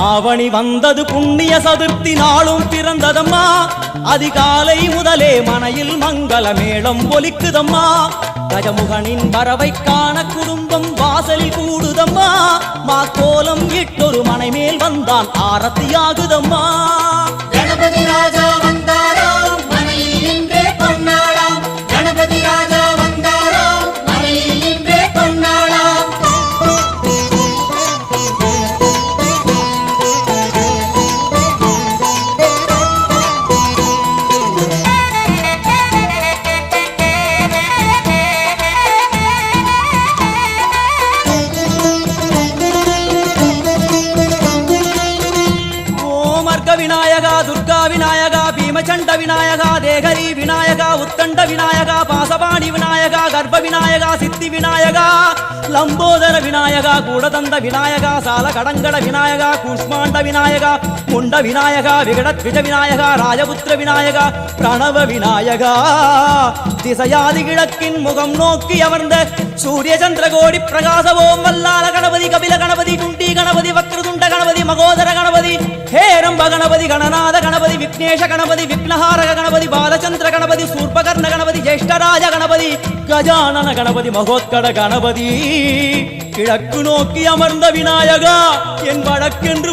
ஆவணி வந்தது புண்ணிய சதுர்த்தி நாளும் பிறந்ததம்மா அதிகாலை முதலே மனையில் மங்கள மேளம் ஒலிக்குதம்மா கஜமுகனின் வரவை காண குடும்பம் வாசலில் கூடுதம்மா மாக்கோலம் இட்டொரு மனை மேல் வந்தான் ஆரத்தியாகுதம்மா கணபதி ராஜா வந்தாராம் மனையில் நின்றே பொன்னாளாம் கணபதி ராஜா வந்தாராம் மனையில் நின்றே பொன்னாளாம் விநாயகா துர்கா விநாயகா பீமச்சண்ட விநாயகா தேகரி விநாயகா உத்தண்ட விநாயகா பாசபாணி விநாயகா கர்ப்ப விநாயகா சித்தி விநாயகா லம்போதர விநாயகா கூடதந்த விநாயகா சால கடங்கட விநாயகா கூஷ்மாண்ட விநாயகா முண்ட விநாயகா விகடத்விஜ விநாயகா ராஜபுத்திர விநாயகா பிரணவ விநாயகா திசையாதி கிழக்கின் முகம் நோக்கி அமர்ந்த சூரிய சந்திரகோடி பிரகாசவோம் வல்லால கணபதி கபில கணபதி குண்டி கணபதி வக்ரதுண்ட கணபதி மகோதர கணபதி ஹேரம்ப கணபதி கணநாத கணபதி விக்னேஷ கணபதி விக்னஹாரக கணபதி பாலச்சந்திர கணபதி சூர்பகர்ண கணபதி ஜேஷ்டராஜ கணபதி கஜானன கணபதி மகோத்கட கணபதி கிழக்கு நோக்கி அமர்ந்த விநாயகா என் வழக்கென்று